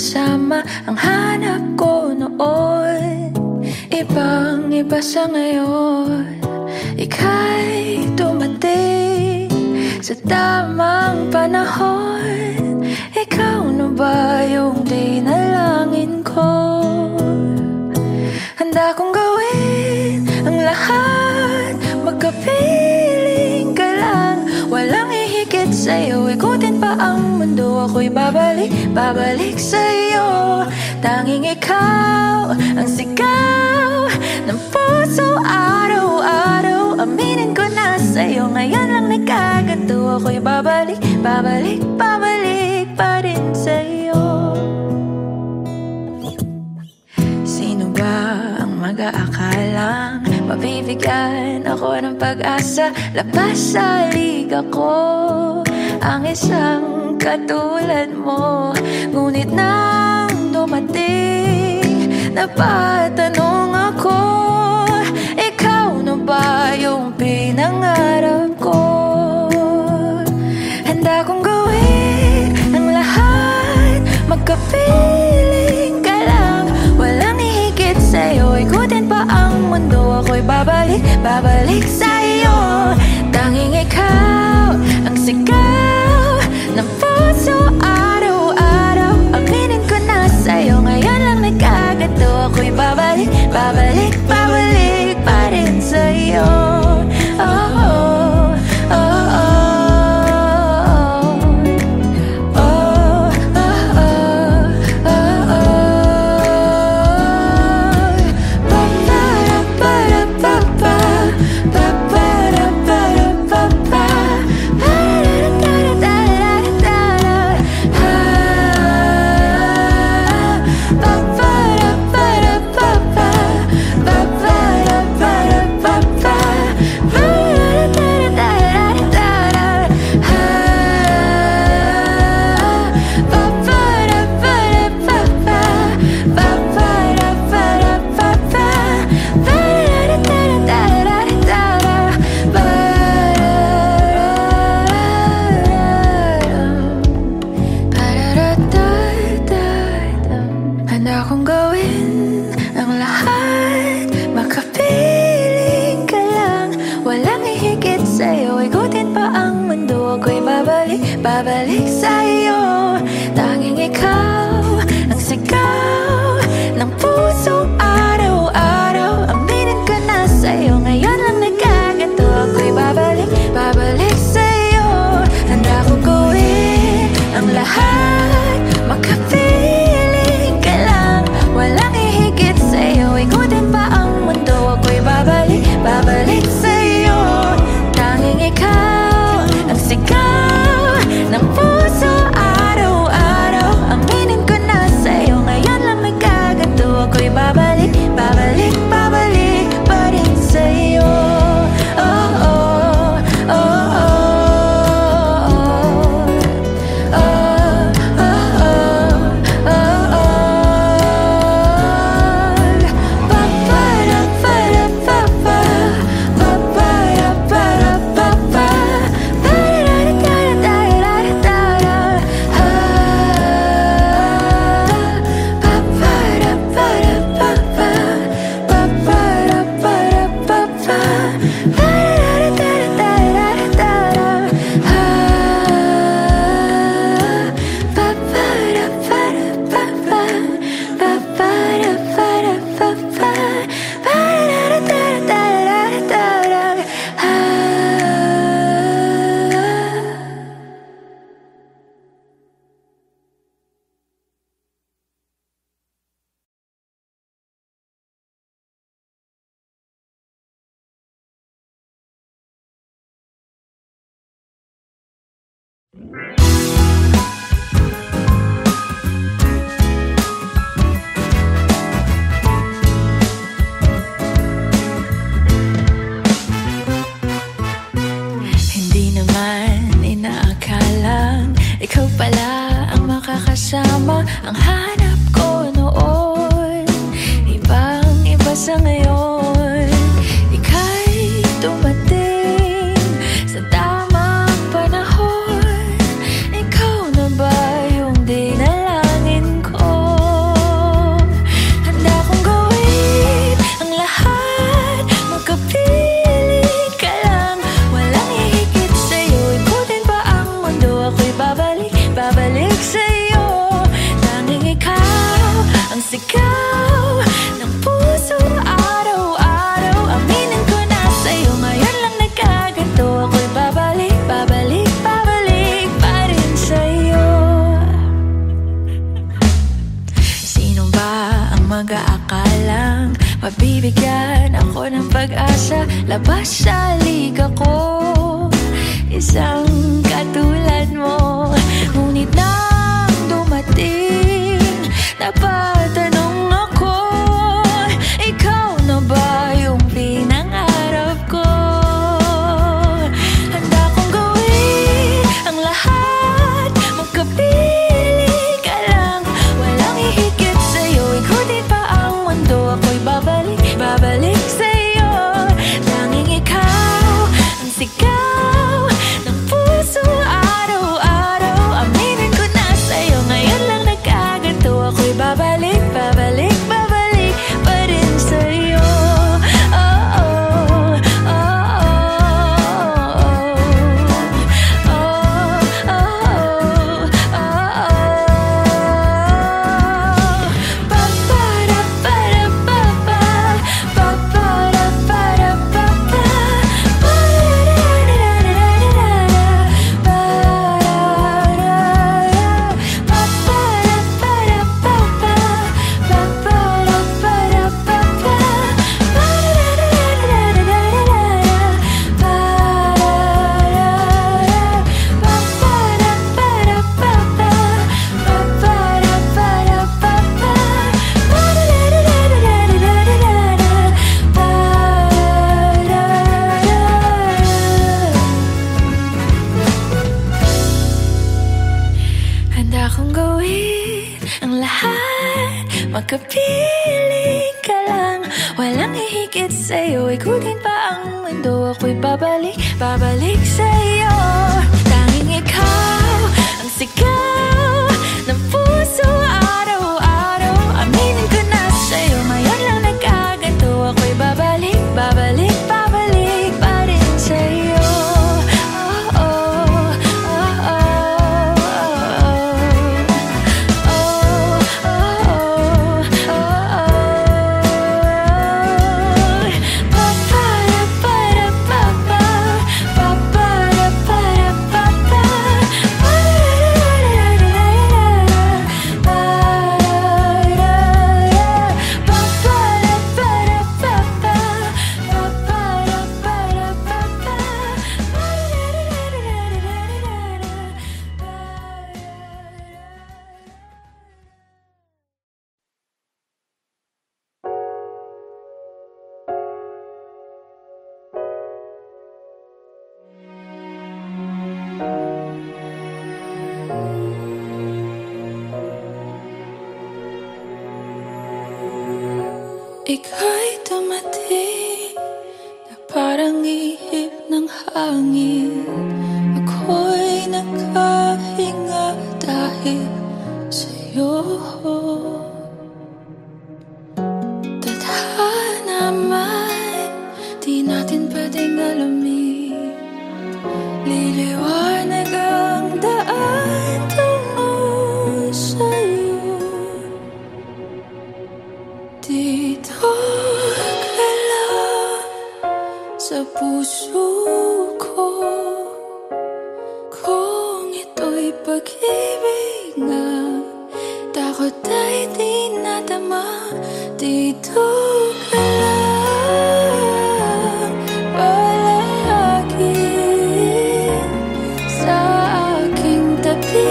makakasama ang hanap ko noon. Ibang-iba sa ngayon, ika'y dumating sa tamang panahon. Ikaw na ba yung dinalangin ko? Handa kong gawin ang lahat, magkapiling ka lang. Walang ihigit sa'yo, ikutin pa ang mundo. Ako'y babalik, babalik sa'yo. Tanging ikaw ang sigaw ng puso araw-araw. Aminin ko na sa'yo, ngayon lang nagkaganto. Ako'y babalik, babalik, babalik pa rin sa'yo. Sino ba ang mag-aakalang mabibigyan ako ng pag-asa? Labas sa liga ko ang isang katulad mo. Ngunit nang dumating, napatanong ako, ikaw na ba yung pinangarap ko? Handa kong gawin ang lahat, magkapiling ka lang. Walang ihigit sa'yo, ikutin pa ang mundo. Ako'y babalik, babalik sa'yo. Tanging ikaw ang sigaw ng puso araw-araw. Aminin ko na sa'yo, ngayon lang nagkaganto. Ako'y babalik, babalik, babalik pa rin sa'yo. Oh, oh, oh, oh. Babalik sa'yo, tanging ikaw ang sigaw ng puso araw-araw. Aminin ko na sa'yo, ngayon lang nagkaganto. Ako'y babalik, babalik sa'yo. Handa ko gawin ang lahat, magkapiling ka lang. Walang ihigit sa'yo, ikutin pa ang mundo. Ako'y babalik, babalik sa'yo. Tanging ikaw ang sigaw ng puso araw-araw. Aminin ko na sa'yo, ngayon lang nagkaganto. Ako'y babalik, babalik, babalik pa rin sa'yo. Oh, oh, oh, oh, oh, oh, oh, oh, oh. Pa-pa-da-pa-da-pa-pa, pa-pa-da-pa-da-pa-pa. Ikaw pala ang makakasama, ang hanap ko noon. Ibang-iba sa ngayon, ika'y dumating sa tamang panahon. Akalang mabibigyan ako ng pag-asa, labas sa liga ko, isang katulad mo. Ngunit nang dumating, napatanong ako, ikaw na ba yung pinangarap ko? Handa kong gawin ang lahat, magkapiling ka lang, walang ihigit sa'yo. Ikutin pa ang mundo, ako'y babalik, babalik sa'yo. Tanging ikaw ang sigaw ng puso araw-araw. Aminin ko na sa'yo, ngayon lang nagkaganto. Ako'y babalik, babalik, babalik pa rin sa'yo. Oh, oh, oh, oh, oh, oh, oh, handa kong gawin ang lahat, magkapiling ka lang, walang ihigit sa'yo. Ikutin pa ang mundo, ako'y babalik, babalik sa'yo. Tanging ikaw ang sigaw ng puso araw-araw. Aminin ko na sa'yo, ngayon lang nagkaganto. Ako'y babalik, babalik, babalik pa rin sa'yo. Oh, oh, oh, ika'y dumating na parang ihip ng hangin. Ako'y nakahinga dahil sa'yo. Tadhana man, di natin pwedeng alamin. Liliwanag ang daan tungo sa'yo. Dito ka lang sa puso ko, kung ito'y pag-ibig nga, takot ay di nadama. Dito ka lang palagi sa aking tabi,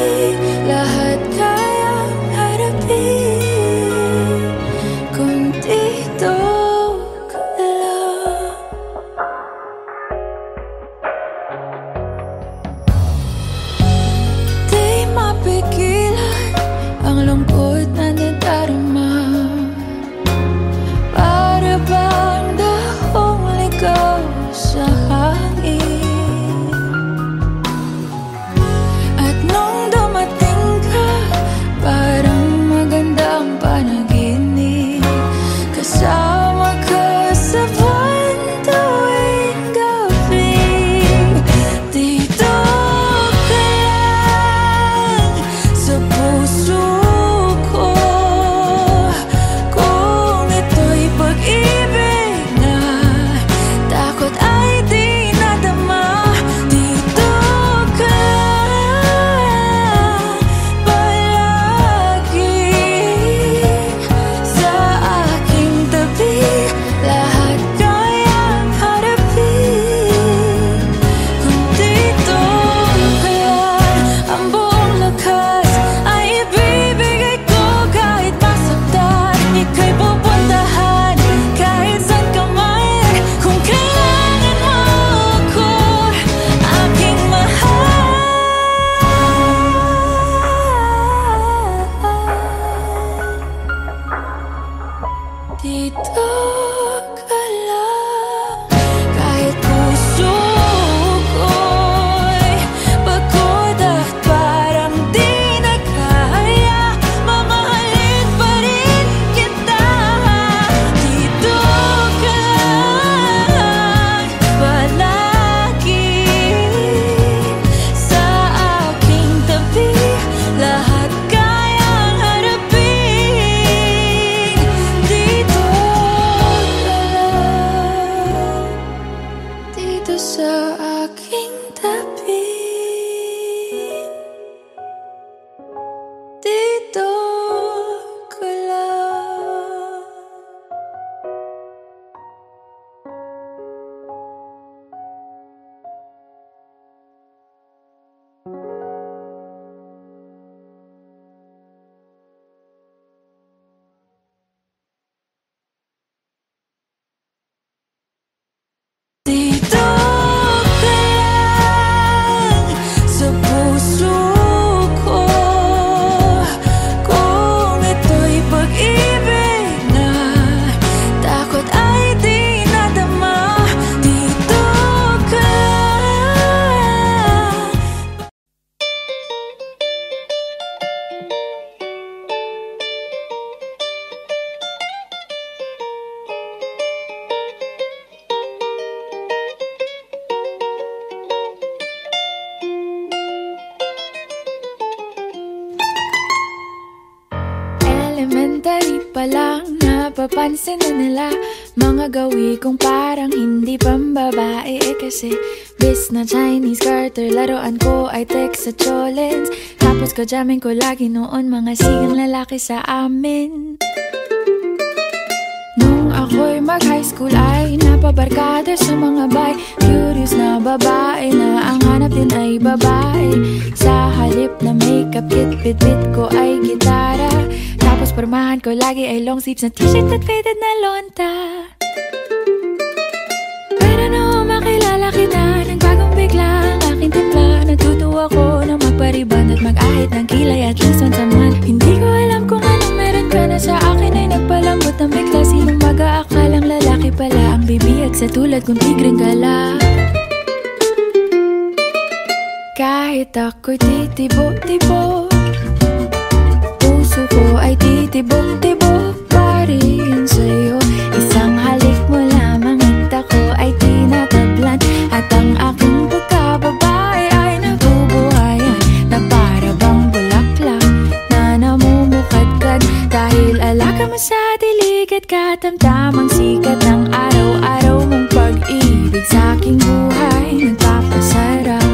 lahat kayang harapin kung dito ka lang. Di mapigilan ang lungkot na nadarama. ka lang. Kahit puso ko'y pagod at parang di na kaya, mamahalin pa rin kita. Dito ka lang palagi sa aking tabi. Lahat kayang harapin. Dito ka lang, dito sa aking tabi. Dito ka lang. Dito ka lang sa puso ko. Kung ito'y pag-ibig na takot ay di nadama. Dito ka lang. Elementary pa lang, napapansin na nila mga gawi kong parang hindi pambabae. Kasi bis na Chinese garter, laruan ko ay text sa cholens. Tapos kajamin ko lagi noon mga sigang lalaki sa amin. Nung ako'y mag-high school ay napabarkada sa mga bay. Curious na babae na ang hanap din ay babae. Sa halip na makeup kit, bit-bit ko ay gitara. Tapos pormahan ko lagi ay long sleeves na t-shirt at faded na lonta. Pero nung makilala kita, nagbagong bigla ang aking timpla. Natutuwa ko na magpariban at mag-ahit ng kilay at least once a month. Hindi ko alam kung anong meron ka na sa akin ay nagpalambot ng bigla. Sinong mag-aakalang lalaki pala ang bibiyag sa tulad kong tigreng gala. Kahit ako'y titibok-tibok, puso ko ay titibok-tibok pa rin sa'yo. Isang halik mo lamang at ako ay tinatablan. At ang aking pagkababae ay nabubuhayan na para bang bulaklak na namumukadkad. Dahil alaga mo sa dilig at katamtamang sikat ng araw-araw mong pag-ibig sa aking buhay nagpapasarap.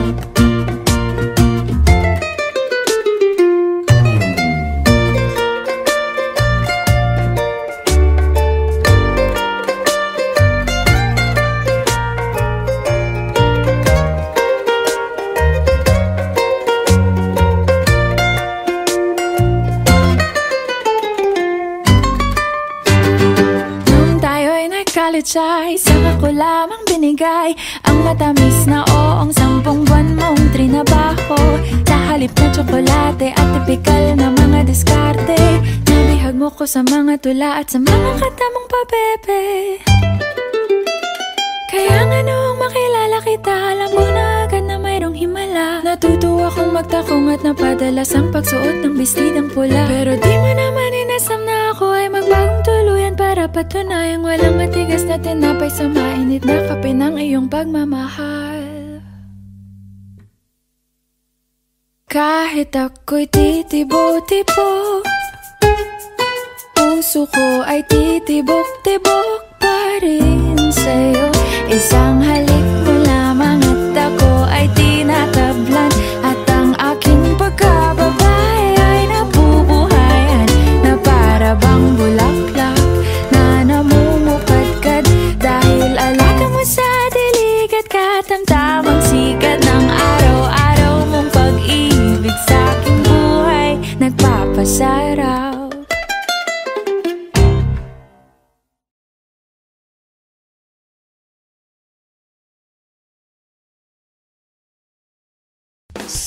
College ay saka ko lamang binigay ang matamis na oong 10 buwan mong trinabaho. Sa halip na tsokolate at tipikal na mga diskarte, nabihag mo ko sa mga tula at sa mga kata mong pabebe. Kaya nga noong makilala kita, alam ko na agad na mayroong himala. Natutuwa kong magtakong at napadalas ang pagsuot ng bestidang pula. Pero di mo naman inasam na ako ay magbagong tuluyan para patunayang walang matigas na tinapay sa mainit na kape ng iyong pagmamahal. Kahit ako'y titibok-tibok, puso ko ay titibok-tibok pa rin sa'yo. Isang halik mo lamang at ako ay tinatablan. At ang aking pagkababae ay nabubuhayan na para bang bulaklak na namumukadkad. Dahil alaga mo sa dilig at katamtamang sikat ng araw-araw mong pag-ibig sa aking buhay nagpapasarap.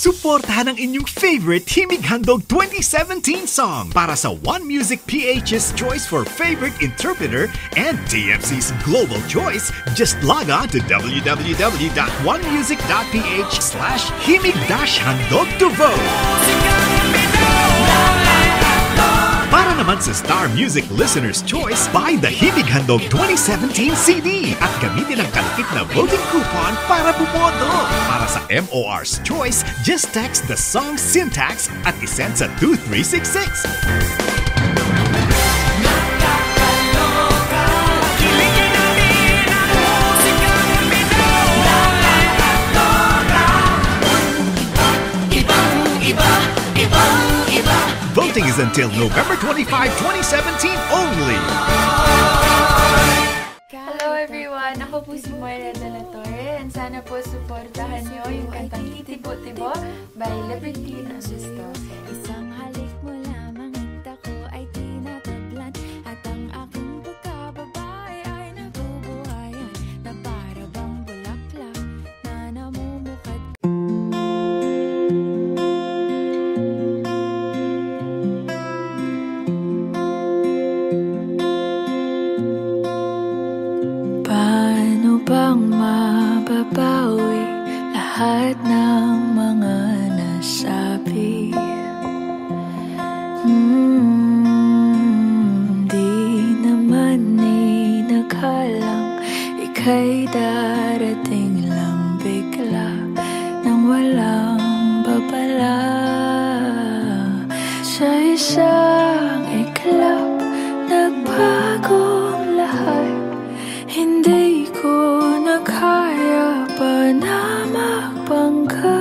Suportahan ang inyong favorite Himig Handog 2017 song para sa One Music PH's choice for favorite interpreter and TFC's global choice. Just log on to www.onemusic.ph/himig-handog to vote. Para naman sa Star Music Listener's Choice, buy the Himig Handog 2017 CD at gamitin ang kalakip na voting coupon para bumoto. Para sa MOR's Choice, just text the song syntax at isend sa 2366. Voting is until November 25, 2017 only. Hello everyone! Ako po si Moira de la Torre and sana po supportahan niyo yung kantang Titibo-Tibo by Libertine Augusto. Isang halik mo lamang at ako ay tinatablan at ang aking pagkababae ay nabubuhayan na para bang bulaklak na namumukad. Paano bang mababawi lahat ng mga nasabi? Di naman inakalang ika'y darating lang bigla nang walang babala. Sa isang iklap, nagbagong lahat. Hindi ko na kaya pa na magpangka.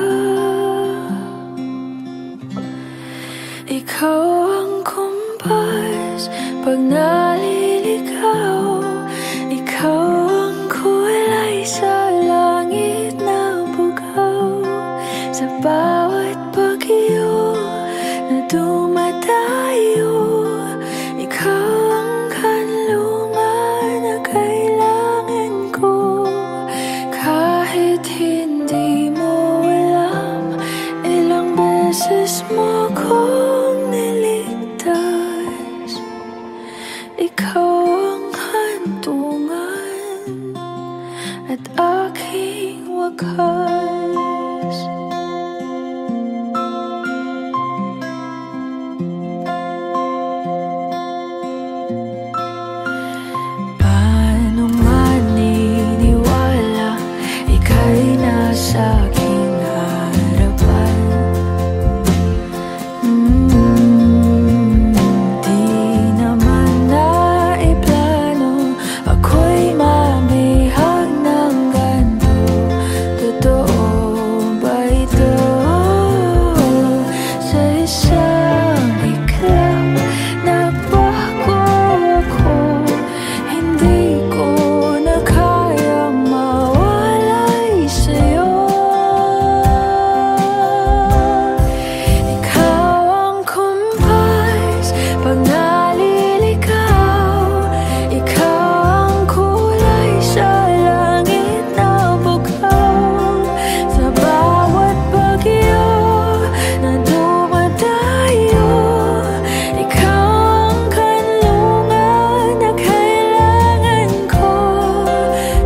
Ikaw ang kumpas pag naliligaw. Ikaw ang kulay sa langit na bugaw. Sa bawat bagyo na dumadayo, ikaw ang kanlungan na kailangan ko. Kahit hindi mo alam, ilang beses mo kong niligtas. Ikaw ang hantungan at aking wakas. Paano maniniwala ika'y nasa aking harapan? Di naman naiplano ako'y mabihag ng ganito. Totoo ba ito? Sa isang iklap, nabago ako. Hindi ko na kayang mawalay sa'yo. Ikaw ang kumpas pag naliligaw. Ikaw ang kulay sa langit na bugaw. Sa bawat bagyo na dumadayo, ikaw ang kanlungan na kailangan ko.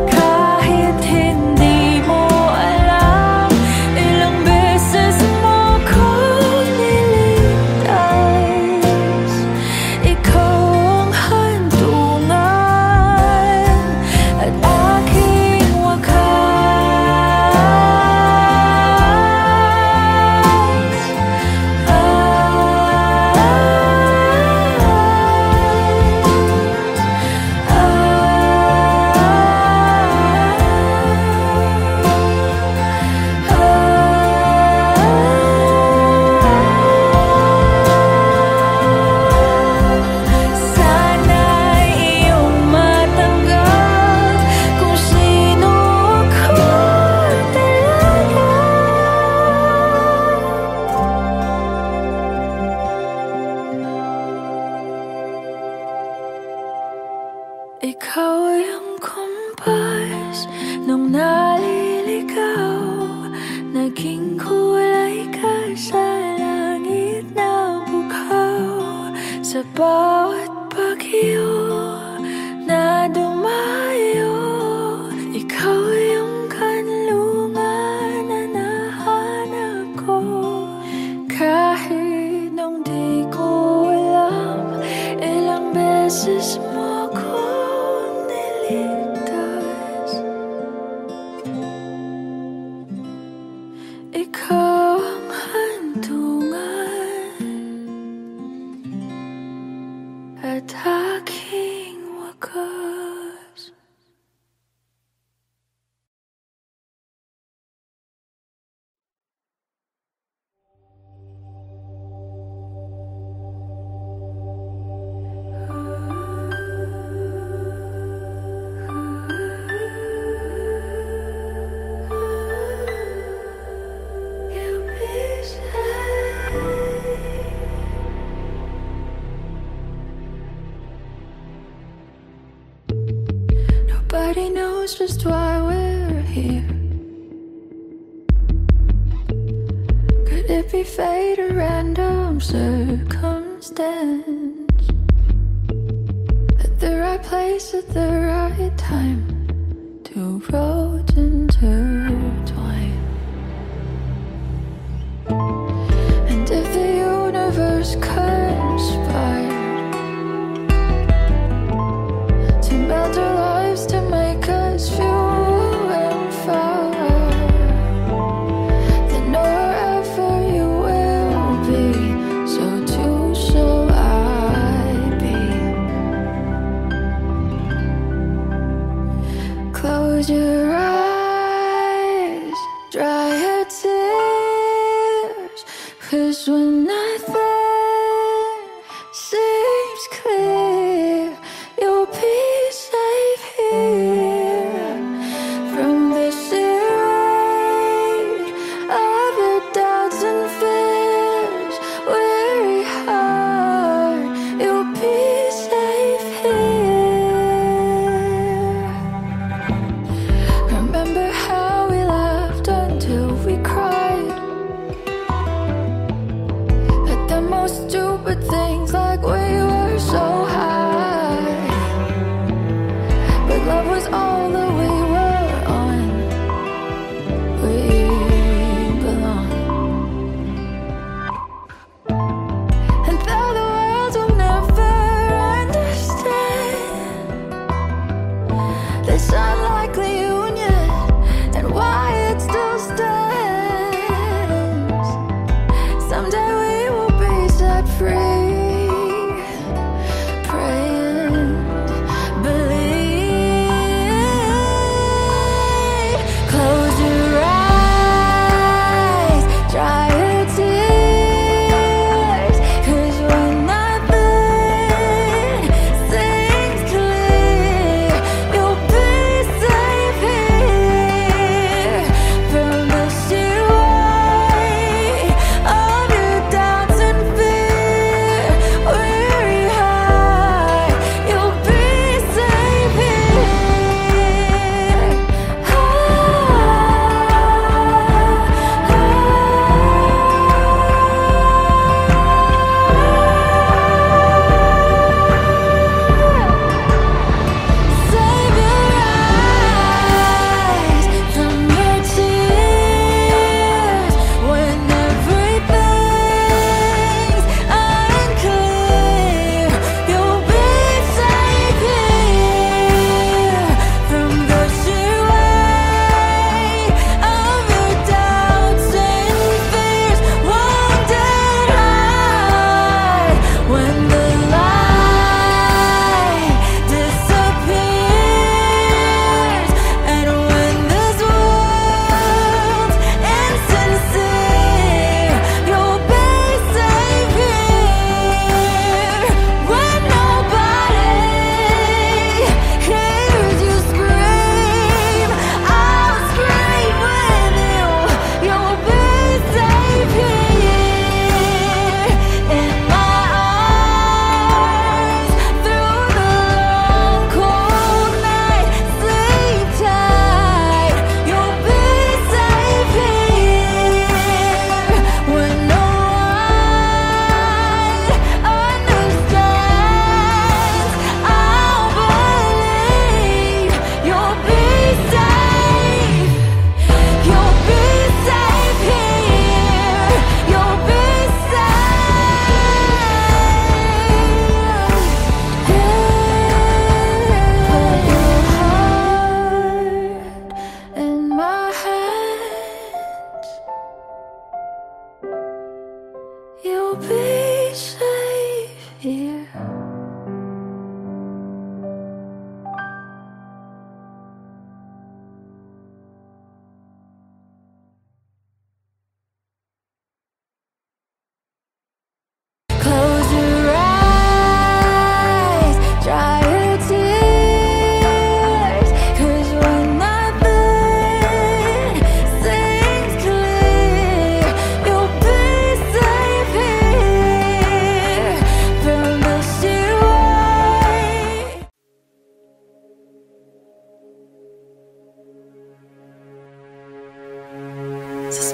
Kahit hindi mo alam, ilang beses mo kong niligtas. Ikaw ang hantungan at aking sana'y iyong matanggap kung sino ako talaga. Ikaw ang kumpas nung naliligaw. Naging kulay ka sa langit na bughaw, sa bawat bagyo na dumayo. Ikaw yung kanlungan na nahanap ko. Kahit nung di ko alam, ilang beses mo kong niligtas. Ikaw ang hantungan at aking wakas. Nobody knows just why we're here. Could it be fate or random circumstance? At the right place at the right time, two roads intertwine. And if the universe conspired to melt our lives, to make us few and far, then wherever you will be, so too shall I be. Close your eyes, dry your tears, 'cause when nothing seems clear, you'll be safe here from the rage of your doubts and fears. Weary heart, you'll be safe here.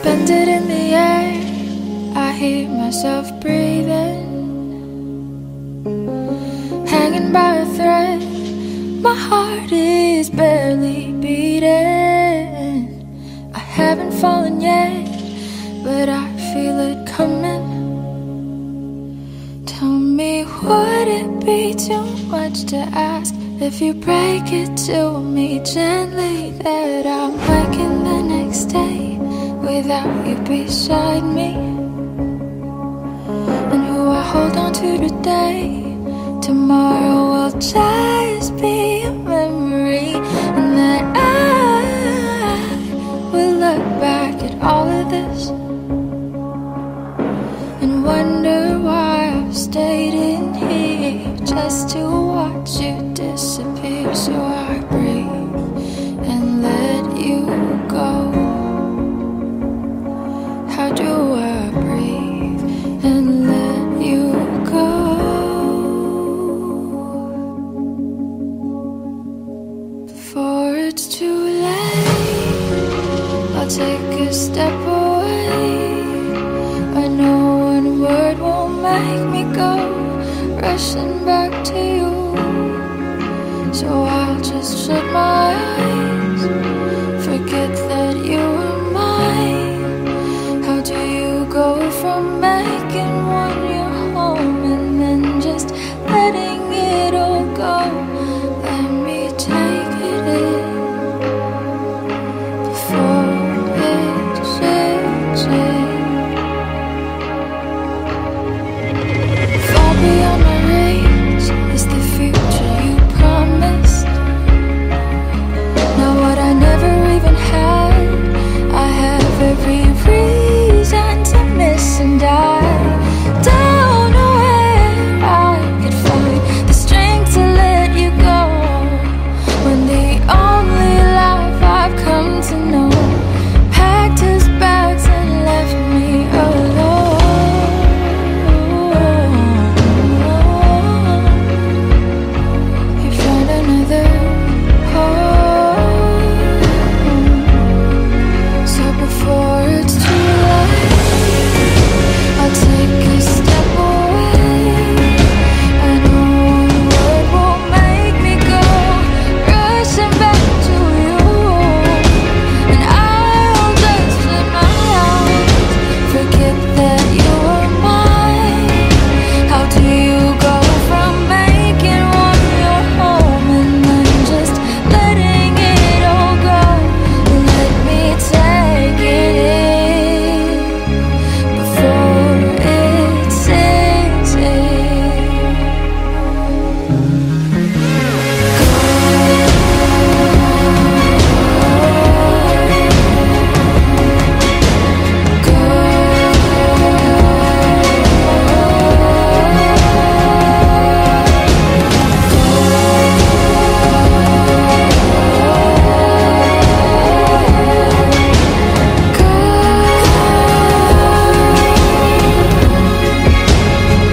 Suspended in the air, I hear myself breathing, hanging by a thread. My heart is barely beating. I haven't fallen yet, but I feel it coming. Tell me, would it be too much to ask if you break it to me gently that I'm waking the next day without you beside me? And who I hold on to today, tomorrow will just be a memory. And that I will look back at all of this and wonder why I've stayed in here just to watch you disappear. So I breathe and let you go. How do I breathe and let you go? Before it's too late, I'll take a step away. I know one word won't make me go rushing back to you. So I'll just shut my eyes, forget that you were mine. How do you go from making one your home and then just letting it all go? Let me take it in before it sinks in. Far beyond my reach is the future you promised. Now what I never even had, I have every reason to miss. And I don't know where I could find the strength to let you go, when the only life I've come to know packed his bags and left me alone. You found another home. So before it's too late, I'll take a step away. I know one word won't make me go rushing back to you. And I'll just shut my eyes, forget that you were mine. How do you go from making one your home and then just letting it all go? Let me take it in before it sinks in.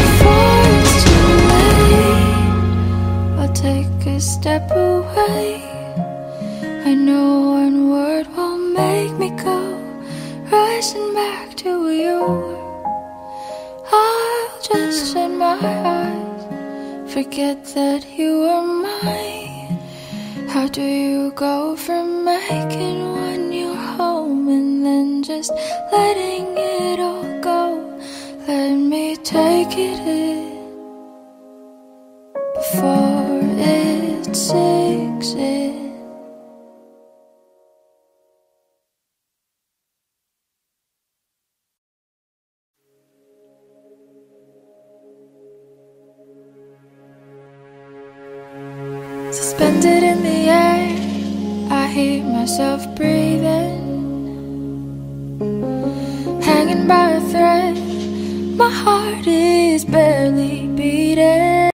Before it's too late, I'll take a step away. I know one word won't make me go rushing back to you. I'll just shut my eyes, forget that you were mine. How do you go from making one your home and then just letting it all go? Let me take it in before it sinks in. Suspended in the air, I hear myself breathing, hanging by a thread. My heart is barely beating.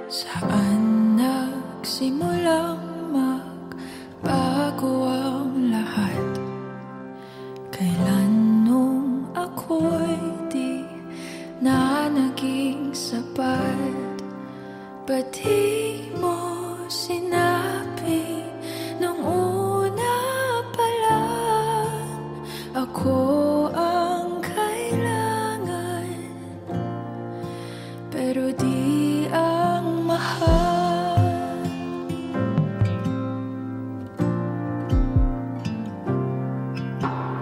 Saan nagsimulang magbago ang lahat? Kailan nung ako'y di na naging sapat? Ba't di mo sinabi nung una pa lang ako ang kailangan, pero di ang mahal.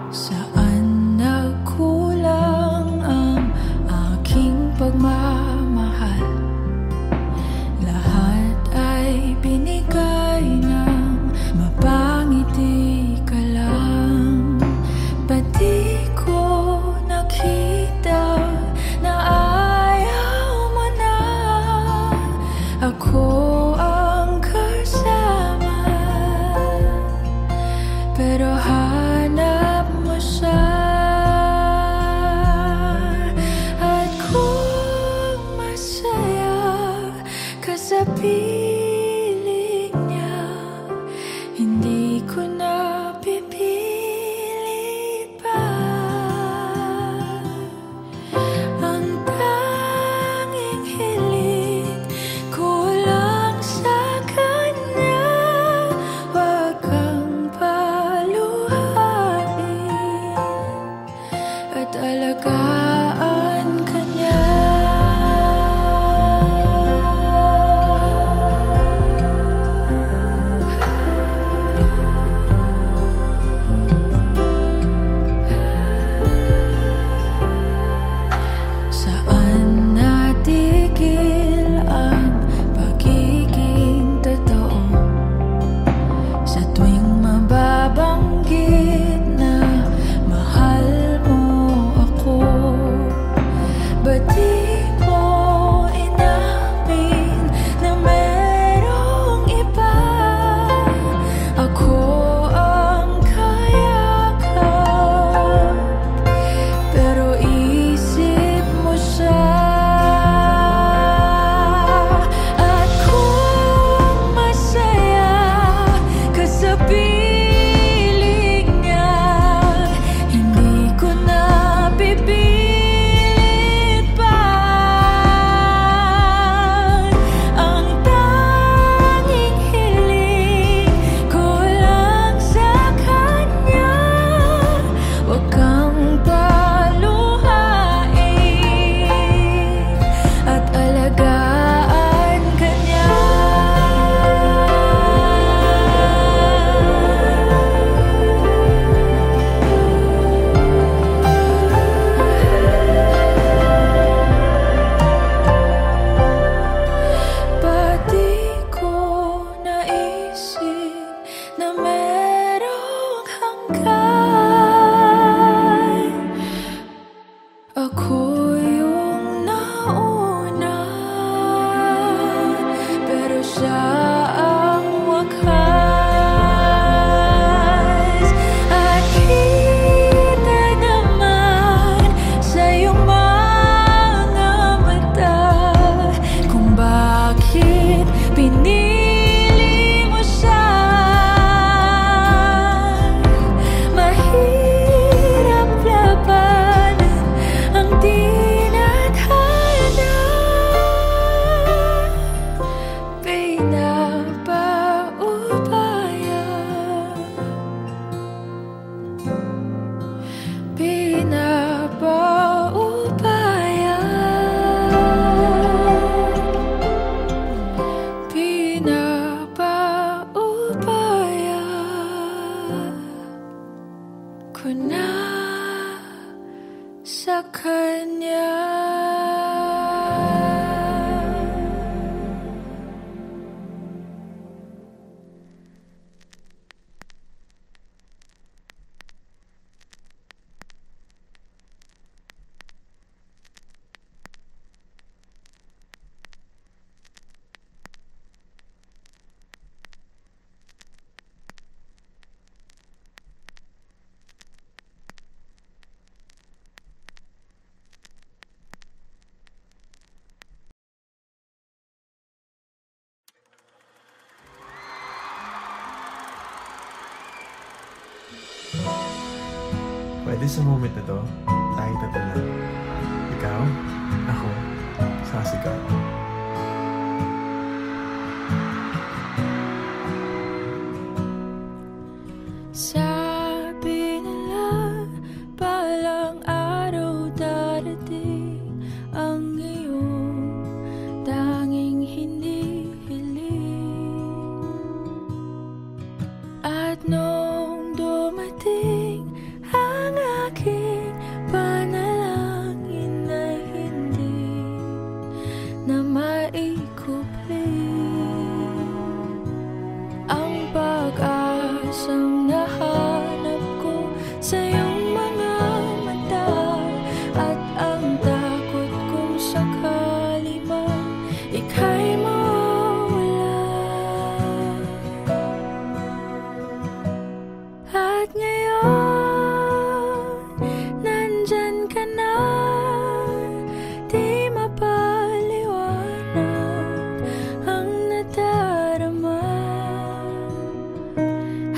Saan nagkulang ang aking pagmamahal? Lahat ay binigay ng mapangiti ka lang. Ba't di ko nakita na ayaw mo na ako ang kasama? Pero hanap mo siya, at kung masaya ka sa piling niya, hindi ko na pipilit pa. Ang tanging hiling ko lang sa kanya, wag kang paluhain at alagaan ka niya. Saan natigil ang pagiging totoo? Sa tuwing mababanggit na mahal mo ako, ba't di mo inamin na merong iba? Ako ang kayakap, pero isip mo siya. At kung masaya ka sa piling niya, hindi ko na pipilit pa. Ang tanging hiling ko lang sa kanya, wag kang paluhain at alagaan ka niya. Ba't di ko naisip na merong hanggan? Ako yung nauna, pero siya ang wakas. At kita naman sa iyong mga mata kung bakit pinili mo siya. Mahirap labanan ang tinadhana. Pinapaubaya, pinapaubaya, pinapaubaya ko na sa kanya. Pwede sa moment na to, tayo tatlo lang. Ikaw, ako, saka si Carl. ang takot kung sakali man ika'y mawala. At ngayon, nandyan ka na, di mapaliwanag ang nadarama.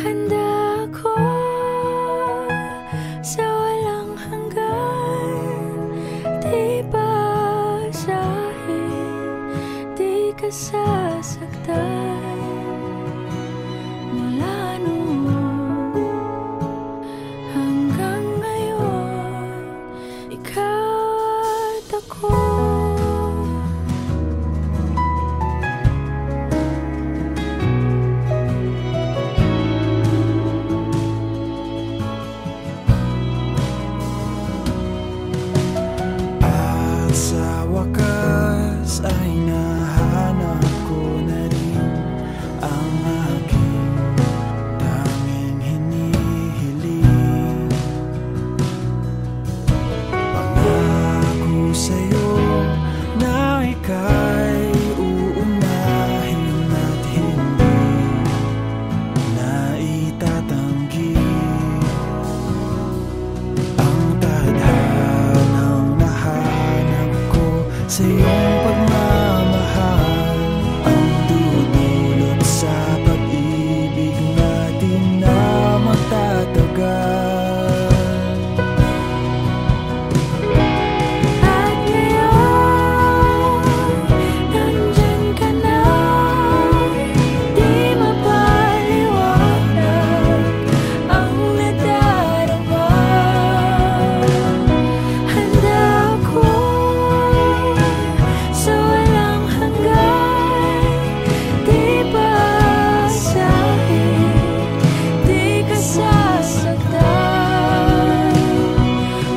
Handa ako sa walang hanggan, di basahin, di ka sasaktan. Mula noon hanggang ngayon, ikaw at ako. At sa wakas ay nahanap ko na rin ang aking tanging hinihiling. Pangako sa'yo na ika'y uunahin at hindi na itatanggi ang tadhanang nahanap ko sa iyong pagmamahal, ang dudulot sa pag-ibig natin na magtatagal. At ngayon, nandyan ka na, di mapaliwanag ang nadarama. Handa ako sa walang hanggan, di basahin, di ka sasaktan.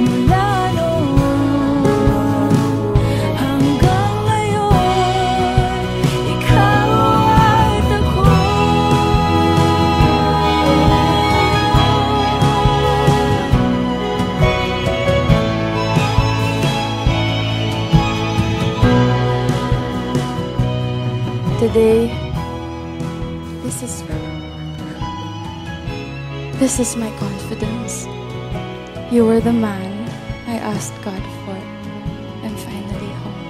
Mula noon hanggang ngayon, ikaw at ako. Today, this is my confidence. You were the man I asked God for. I'm finally home.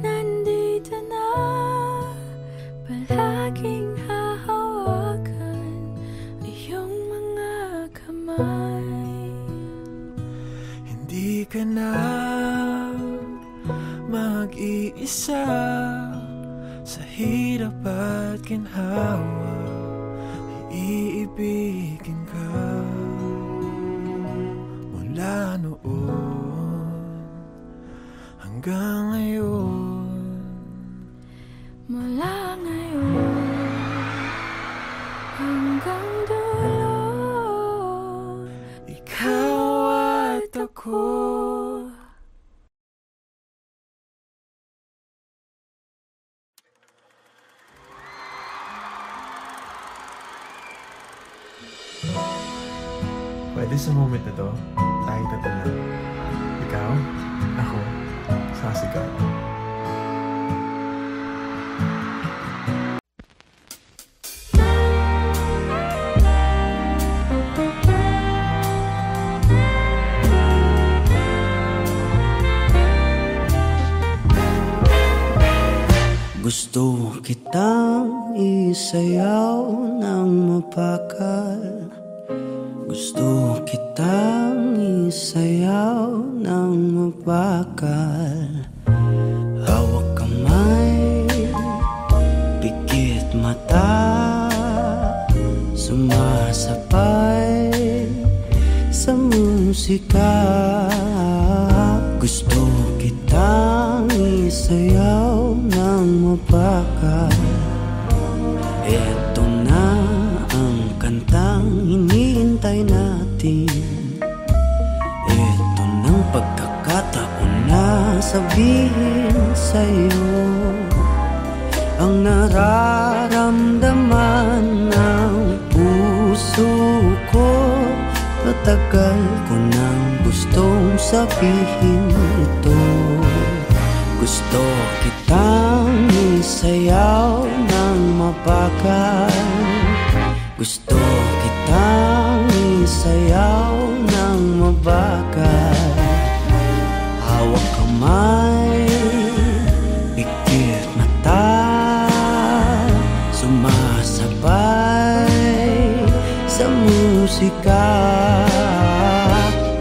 Nandito na, palaging hahawakan iyong mga kamay. Hindi ka na mag-iisa sa hirap at ginhawa, iibigin ka. Mula noon hanggang ngayon, Mula ngayon hanggang dulo, ikaw at ako. Pwede sa moment na to, tayo tatlo lang. Ikaw, ako, sasigaw. Gusto kitang isayaw ng mapakal. Gusto kitang isayaw ng mapakal. Hawak kamay, pikit mata, sumasabay sa musika. Gusto kitang isayaw ng mapakal. Eto na ang kantang hinihintay natin. Eto ng pagkakataon na sabihin sa'yo ang nararamdaman ng puso ko. Matagal ko nang gustong sabihin ito. Gusto kitang isayaw ng mabagal. Gusto kitang isayaw ng mabagal. Hawak kamay, pikit mata, sumasabay sa musika.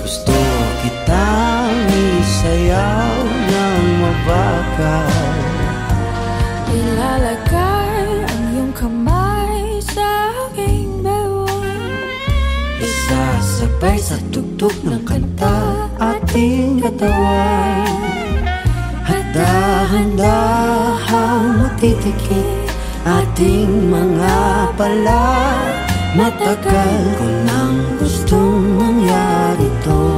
Gusto kitang isayaw ng mabagal. Ilalagay ang iyong kamay sa aking bewang. Isasabay sa tugtog ng kanta ating katawan. Handa-handahang matitikit ating mga pala. Matagal ko nang gustong mangyari to.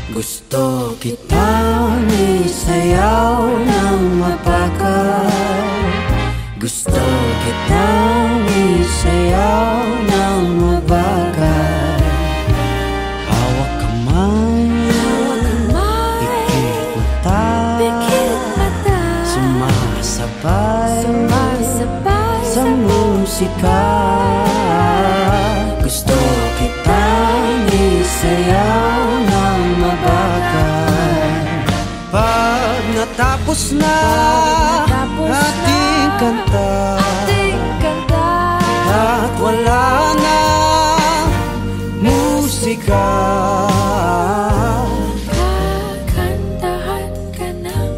Gusto kitang isayaw ng mabagal. Gusto kitang isayaw ng mabagal. Hawak kamay, pikit mata, sumasabay sa musika. Gusto kitang isayaw ng mabagal. Pag natapos na ating kanta, at wala na musika, kakantahan ka ng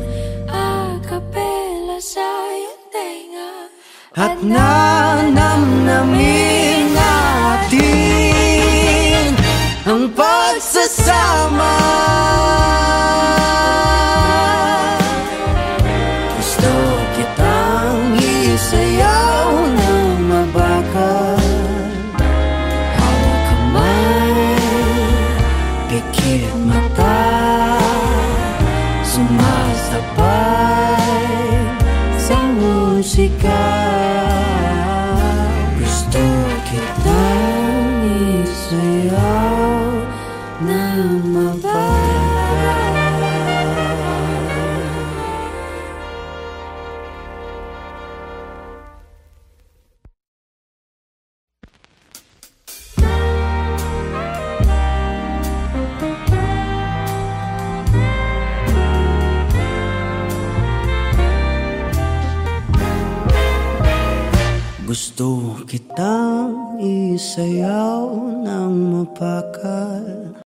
akapela sa iyong tenga. at nanamnamin natin ang pagsasama. Gusto kitang isayaw ng mabagal. Hawak kamay, pikit mata, sumasabay sa musika. Gusto kitang isayaw ng mabagal. Gusto kitang isayaw ng mabagal.